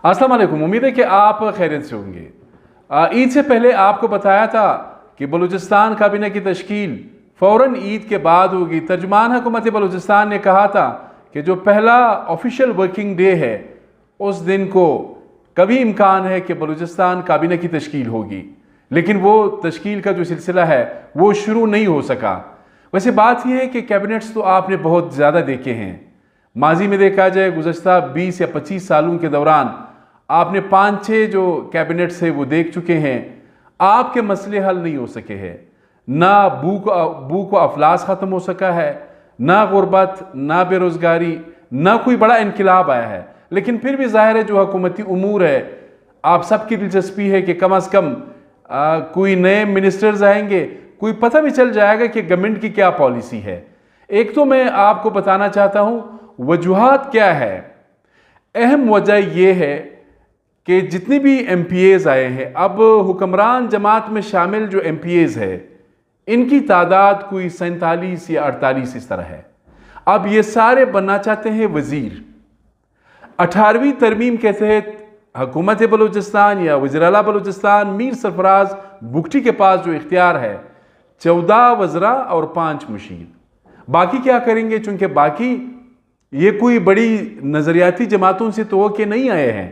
अस्सलाम वालेकुम। उम्मीद है कि आप खैरियत से होंगे। ईद से पहले आपको बताया था कि बलूचिस्तान काबीना की तश्कील फ़ौरन ईद के बाद होगी। तर्जुमान हुकूमत बलूचिस्तान ने कहा था कि जो पहला ऑफिशियल वर्किंग डे है उस दिन को कभी इम्कान है कि बलूचिस्तान काबीना की तश्कील होगी, लेकिन वो तश्कील का जो सिलसिला है वो शुरू नहीं हो सका। वैसे बात यह है कि कैबिनेट्स तो आपने बहुत ज़्यादा देखे हैं। माजी में देखा जाए गुज़श्ता 20 या 25 सालों के दौरान आपने 5-6 जो कैबिनेट्स है वो देख चुके हैं। आपके मसले हल नहीं हो सके हैं। ना भूख व अफलास ख़त्म हो सका है, ना गुर्बत, ना बेरोज़गारी, ना कोई बड़ा इनकलाब आया है। लेकिन फिर भी ज़ाहिर है जो हुकूमती उमूर है, आप सबकी दिलचस्पी है कि कम अज़ कम कोई नए मिनिस्टर्स आएंगे, कोई पता भी चल जाएगा कि गवर्नमेंट की क्या पॉलिसी है। एक तो मैं आपको बताना चाहता हूँ वजूहात क्या है। अहम वजह यह है कि जितने भी MPAs आए हैं, अब हुक्मरान जमात में शामिल जो MPAs है इनकी तादाद कोई 47 या 48 इस तरह है। अब ये सारे बनना चाहते हैं वजीर। 18वीं तरमीम के तहत हुकूमत बलूचिस्तान या वज़ीर-ए-आला बलूचिस्तान मीर सरफराज बुगटी के पास जो इख्तियार है 14 वज़रा और 5 मुशीर। बाकी क्या करेंगे, चूंकि बाकी ये कोई बड़ी नज़रियाती जमातों से तो के नहीं आए हैं।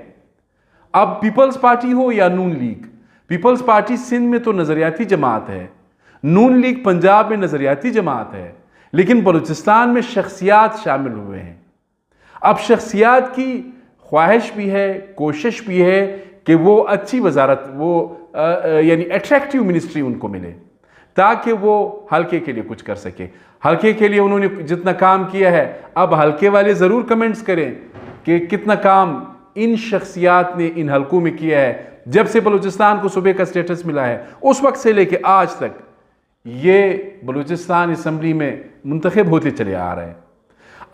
अब पीपल्स पार्टी हो या नून लीग, पीपल्स पार्टी सिंध में तो नज़रियाती जमात है, नून लीग पंजाब में नज़रियाती जमात है, लेकिन बलूचिस्तान में शख्सियात शामिल हुए हैं। अब शख्सियात की ख्वाहिश भी है, कोशिश भी है कि वो अच्छी वजारत, वो यानी अट्रैक्टिव मिनिस्ट्री उनको मिले ताकि वो हल्के के लिए कुछ कर सके। हल्के के लिए उन्होंने जितना काम किया है, अब हल्के वाले ज़रूर कमेंट्स करें कि कितना काम इन शख्सियात ने इन हल्कों में किया है। जब से बलूचिस्तान को सूबे का स्टेटस मिला है उस वक्त से लेके आज तक ये बलूचिस्तान असम्बली में मुंतखब होते चले आ रहे हैं।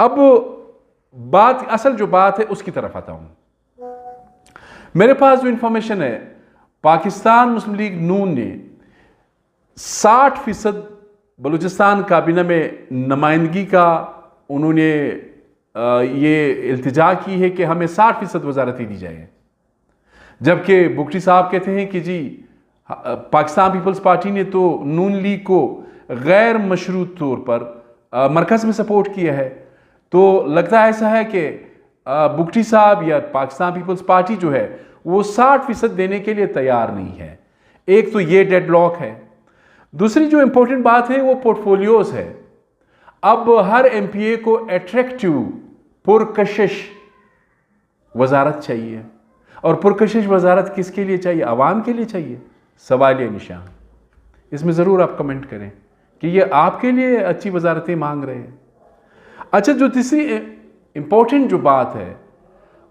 अब असल जो बात है उसकी तरफ आता हूँ। मेरे पास जो इंफॉर्मेशन है, पाकिस्तान मुस्लिम लीग नून ने 60% बलूचिस्तान काबीना में नुमाइंदगी का उन्होंने ये इल्तिजा की है कि हमें 60% वजारतें दी जाए, जबकि बुगटी साहब कहते हैं कि जी पाकिस्तान पीपल्स पार्टी ने तो नून लीग को गैर मशरूत तौर पर मरकज़ में सपोर्ट किया है। तो लगता है ऐसा है कि बुगटी साहब या पाकिस्तान पीपल्स पार्टी जो है वो 60% देने के लिए तैयार नहीं है। एक तो ये डेडलॉक है। दूसरी जो इंपॉर्टेंट बात है वो पोर्टफोलियोज है। अब हर MPA को अट्रैक्टिव पुरकशिश वजारत चाहिए, और पुरकशिश वजारत किसके लिए चाहिए? आवाम के लिए चाहिए। सवालिया निशान। इसमें ज़रूर आप कमेंट करें कि ये आपके लिए अच्छी वजारतें मांग रहे हैं। अच्छा, जो तीसरी इंपॉर्टेंट जो बात है,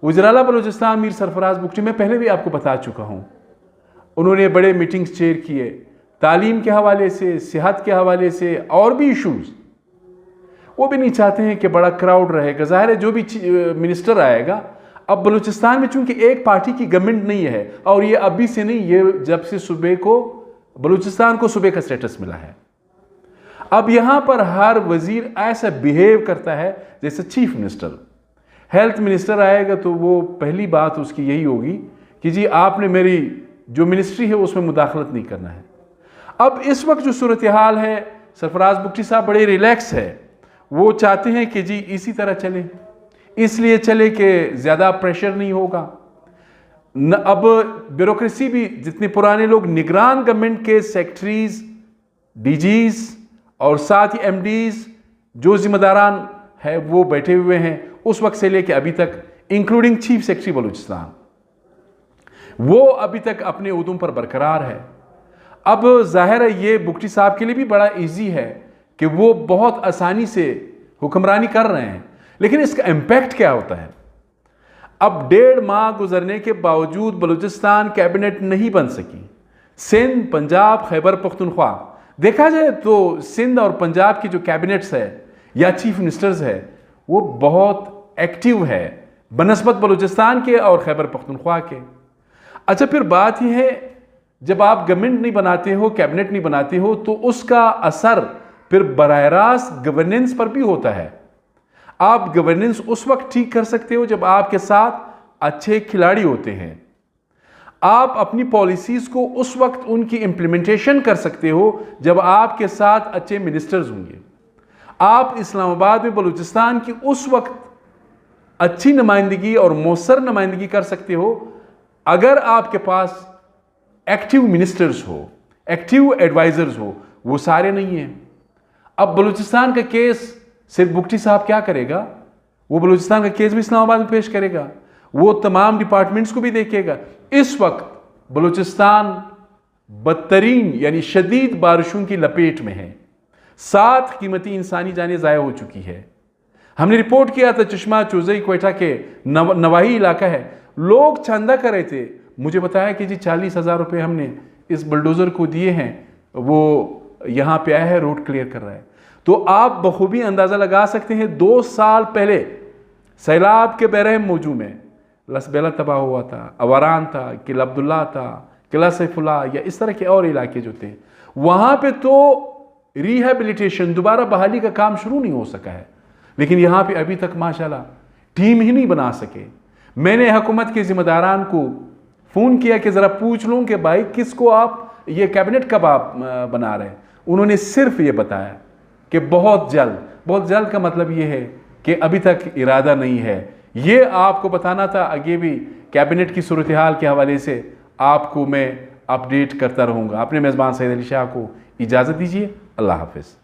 वज़ीर-ए-आला बलूचिस्तान मीर सरफराज बुगटी, मैं पहले भी आपको बता चुका हूँ, उन्होंने बड़े मीटिंग्स चेयर किए तालीम के हवाले से, सेहत के हवाले से, और भी इशूज़। वो भी नहीं चाहते हैं कि बड़ा क्राउड रहेगा। ज़ाहिर है जो भी मिनिस्टर आएगा, अब बलूचिस्तान में चूंकि एक पार्टी की गवर्नमेंट नहीं है, और ये अभी से नहीं, ये जब से सूबे को बलूचिस्तान को सूबे का स्टेटस मिला है। अब यहाँ पर हर वजीर ऐसा बिहेव करता है जैसे चीफ मिनिस्टर। हेल्थ मिनिस्टर आएगा तो वो पहली बात उसकी यही होगी कि जी आपने मेरी जो मिनिस्ट्री है उसमें मुदाखलत नहीं करना है। अब इस वक्त जो सूरत हाल है, सरफराज बुगटी साहब बड़े रिलैक्स है। वो चाहते हैं कि जी इसी तरह चले, इसलिए चले कि ज़्यादा प्रेशर नहीं होगा। अब ब्यूरोक्रेसी भी, जितने पुराने लोग निगरान गवर्नमेंट के सेक्रेटरीज, DGs और साथ ही MDs जो जिम्मेदारान है वो बैठे हुए हैं उस वक्त से लेके अभी तक, इंक्लूडिंग चीफ सेक्रेटरी बलूचिस्तान, वो अभी तक अपने उहदों पर बरकरार है। अब जाहिर है ये बुगटी साहब के लिए भी बड़ा इजी है कि वो बहुत आसानी से हुक्मरानी कर रहे हैं, लेकिन इसका इम्पैक्ट क्या होता है? अब 1.5 माह गुजरने के बावजूद बलूचिस्तान कैबिनेट नहीं बन सकी। सिंध, पंजाब, खैबर पख्तूनख्वा, देखा जाए तो सिंध और पंजाब की जो कैबिनेट्स है या चीफ मिनिस्टर्स है वो बहुत एक्टिव है बनस्बत बलूचिस्तान के और खैबर पख्तूनख्वा के। अच्छा, फिर बात यह है जब आप गवर्नमेंट नहीं बनाते हो, कैबिनेट नहीं बनाते हो, तो उसका असर फिर बराह रास्त गवर्नेंस पर भी होता है। आप गवर्नेंस उस वक्त ठीक कर सकते हो जब आपके साथ अच्छे खिलाड़ी होते हैं। आप अपनी पॉलिसीज़ को उस वक्त उनकी इम्प्लीमेंटेशन कर सकते हो जब आपके साथ अच्छे मिनिस्टर्स होंगे। आप इस्लामाबाद में बलूचिस्तान की उस वक्त अच्छी नुमाइंदगी और मौसर नुमाइंदगी कर सकते हो अगर आपके पास एक्टिव मिनिस्टर्स हो, एक्टिव एडवाइजर्स हो। वो सारे नहीं हैं। अब बलूचिस्तान का केस सिर्फ बुगटी साहब क्या करेगा? वो बलूचिस्तान का केस भी इस्लामाबाद में पेश करेगा, वो तमाम डिपार्टमेंट्स को भी देखेगा। इस वक्त बलूचिस्तान बदतरीन यानी शदीद बारिशों की लपेट में है। 7 कीमती इंसानी जानें ज़ाया हो चुकी है। हमने रिपोर्ट किया था चश्मा चौधरी क्वेटा के नवाही इलाका है, लोग चंदा कर रहे थे। मुझे बताया कि जी 40,000 रुपये हमने इस बुलडोज़र को दिए हैं, वो यहाँ पे आया है, रोड क्लियर कर रहा है। तो आप बखूबी अंदाज़ा लगा सकते हैं 2 साल पहले सैलाब के बहरहम मौजू में लसबेला तबाह हुआ था, अवारान था, किला अब्दुल्ला था, किला सैफुल्ला या इस तरह के और इलाके जो थे, वहाँ पे तो रिहेबिलिटेशन दोबारा बहाली का काम शुरू नहीं हो सका है। लेकिन यहाँ पे अभी तक माशाल्लाह टीम ही नहीं बना सके। मैंने हुकूमत के जिम्मेदारान को फ़ोन किया कि ज़रा पूछ लूँ कि भाई किसको आप ये कैबिनेट कब आप बना रहे हैं। उन्होंने सिर्फ ये बताया कि बहुत जल्द का मतलब ये है कि अभी तक इरादा नहीं है। ये आपको बताना था। आगे भी कैबिनेट की सूरत हाल के हवाले से आपको मैं अपडेट करता रहूँगा। अपने मेज़बान सईद अली शाह को इजाज़त दीजिए। अल्लाह हाफ़िज़।